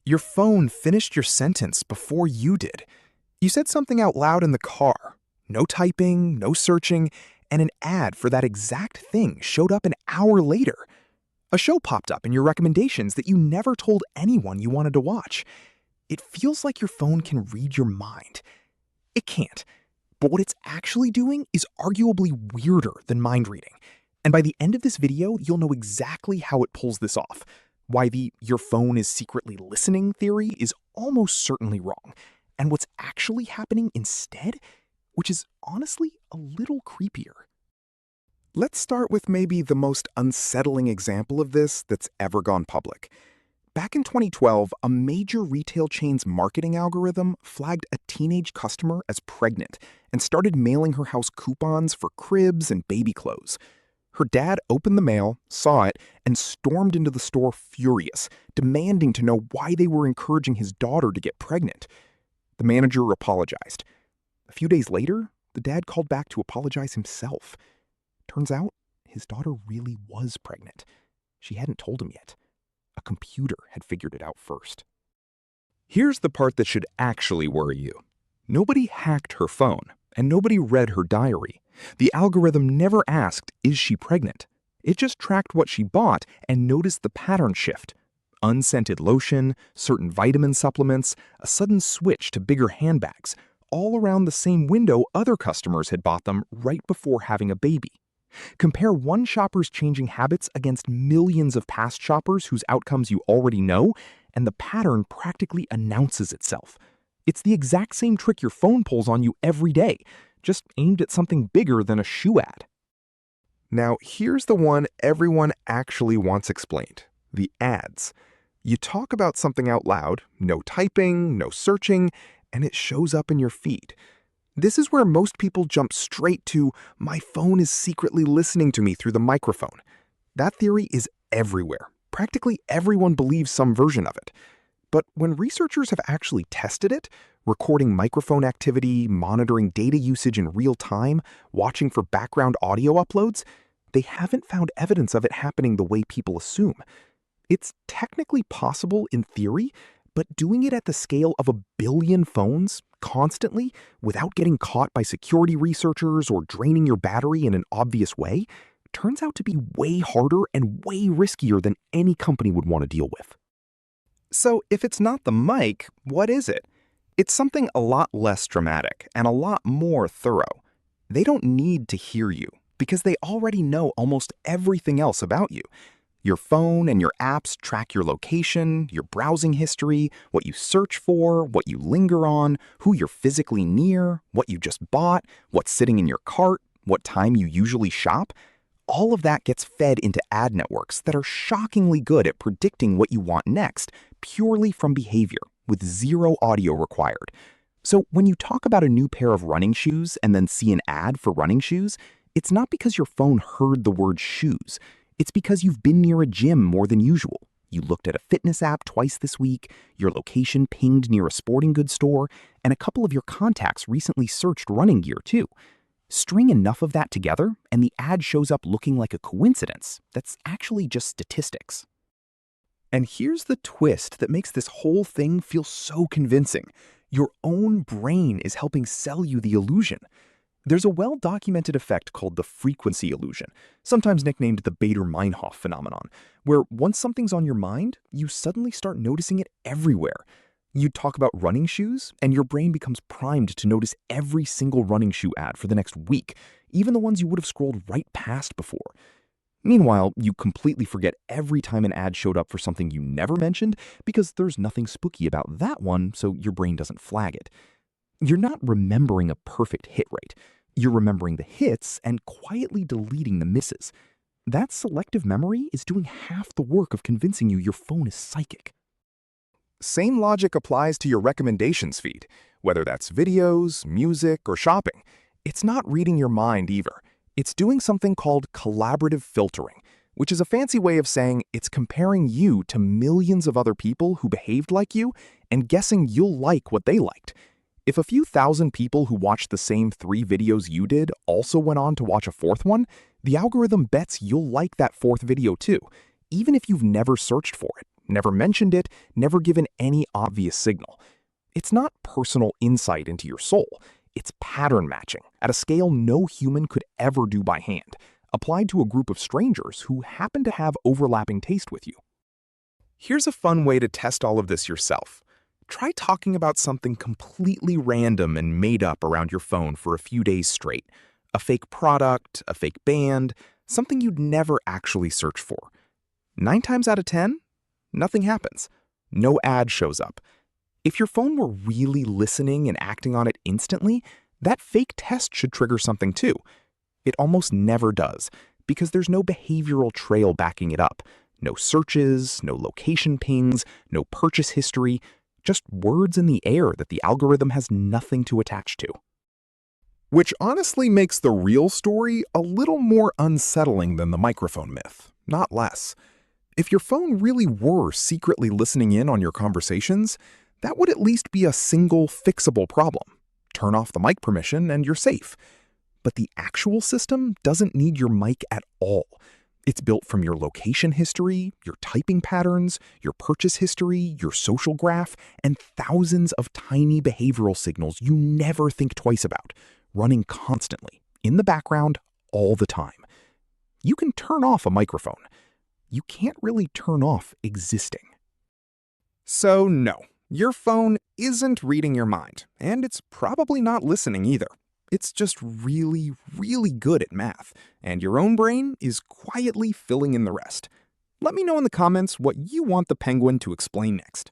Your phone finished your sentence before you did. You said something out loud in the car. No typing, no searching, and an ad for that exact thing showed up an hour later. A show popped up in your recommendations that you never told anyone you wanted to watch. It feels like your phone can read your mind. It can't. But what it's actually doing is arguably weirder than mind reading. And by the end of this video, you'll know exactly how it pulls this off. Why the "your phone is secretly listening" theory is almost certainly wrong. And what's actually happening instead, which is honestly a little creepier. Let's start with maybe the most unsettling example of this that's ever gone public. Back in 2012, a major retail chain's marketing algorithm flagged a teenage customer as pregnant and started mailing her house coupons for cribs and baby clothes. Her dad opened the mail, saw it, and stormed into the store furious, demanding to know why they were encouraging his daughter to get pregnant. The manager apologized. A few days later, the dad called back to apologize himself. Turns out, his daughter really was pregnant. She hadn't told him yet. A computer had figured it out first. Here's the part that should actually worry you. Nobody hacked her phone, and nobody read her diary. The algorithm never asked, "Is she pregnant?" It just tracked what she bought and noticed the pattern shift. Unscented lotion, certain vitamin supplements, a sudden switch to bigger handbags, all around the same window other customers had bought them right before having a baby. Compare one shopper's changing habits against millions of past shoppers whose outcomes you already know, and the pattern practically announces itself. It's the exact same trick your phone pulls on you every day, just aimed at something bigger than a shoe ad. Now, here's the one everyone actually wants explained: the ads. You talk about something out loud, no typing, no searching, and it shows up in your feed. This is where most people jump straight to, "My phone is secretly listening to me through the microphone." That theory is everywhere. Practically everyone believes some version of it. But when researchers have actually tested it, recording microphone activity, monitoring data usage in real time, watching for background audio uploads, they haven't found evidence of it happening the way people assume. It's technically possible in theory, but doing it at the scale of 1 billion phones, constantly, without getting caught by security researchers or draining your battery in an obvious way, turns out to be way harder and way riskier than any company would want to deal with. So if it's not the mic, what is it? It's something a lot less dramatic and a lot more thorough. They don't need to hear you because they already know almost everything else about you. Your phone and your apps track your location, your browsing history, what you search for, what you linger on, who you're physically near, what you just bought, what's sitting in your cart, what time you usually shop. All of that gets fed into ad networks that are shockingly good at predicting what you want next, purely from behavior, with zero audio required. So when you talk about a new pair of running shoes and then see an ad for running shoes, it's not because your phone heard the word shoes. It's because you've been near a gym more than usual. You looked at a fitness app twice this week, your location pinged near a sporting goods store, and a couple of your contacts recently searched running gear too. String enough of that together, and the ad shows up looking like a coincidence that's actually just statistics. And here's the twist that makes this whole thing feel so convincing. Your own brain is helping sell you the illusion. There's a well-documented effect called the frequency illusion, sometimes nicknamed the baader-Meinhof phenomenon, where once something's on your mind, you suddenly start noticing it everywhere. You talk about running shoes, and your brain becomes primed to notice every single running shoe ad for the next week, even the ones you would have scrolled right past before. Meanwhile, you completely forget every time an ad showed up for something you never mentioned because there's nothing spooky about that one, so your brain doesn't flag it. You're not remembering a perfect hit rate. You're remembering the hits and quietly deleting the misses. That selective memory is doing half the work of convincing you your phone is psychic. Same logic applies to your recommendations feed, whether that's videos, music, or shopping. It's not reading your mind either. It's doing something called collaborative filtering, which is a fancy way of saying it's comparing you to millions of other people who behaved like you and guessing you'll like what they liked. If a few thousand people who watched the same 3 videos you did also went on to watch a 4th one, the algorithm bets you'll like that 4th video too, even if you've never searched for it, never mentioned it, never given any obvious signal. It's not personal insight into your soul. It's pattern matching at a scale no human could ever do by hand, applied to a group of strangers who happen to have overlapping taste with you. Here's a fun way to test all of this yourself. Try talking about something completely random and made up around your phone for a few days straight. A fake product, a fake band, something you'd never actually search for. 9 times out of 10, nothing happens. No ad shows up. If your phone were really listening and acting on it instantly, that fake test should trigger something too. It almost never does, because there's no behavioral trail backing it up. No searches, no location pings, no purchase history, just words in the air that the algorithm has nothing to attach to. Which honestly makes the real story a little more unsettling than the microphone myth, not less. If your phone really were secretly listening in on your conversations, that would at least be a single fixable problem. Turn off the mic permission and you're safe. But the actual system doesn't need your mic at all. It's built from your location history, your typing patterns, your purchase history, your social graph, and thousands of tiny behavioral signals you never think twice about, running constantly, in the background, all the time. You can turn off a microphone. You can't really turn off existing. So no, your phone isn't reading your mind, and it's probably not listening either. It's just really, really good at math, and your own brain is quietly filling in the rest. Let me know in the comments what you want the penguin to explain next.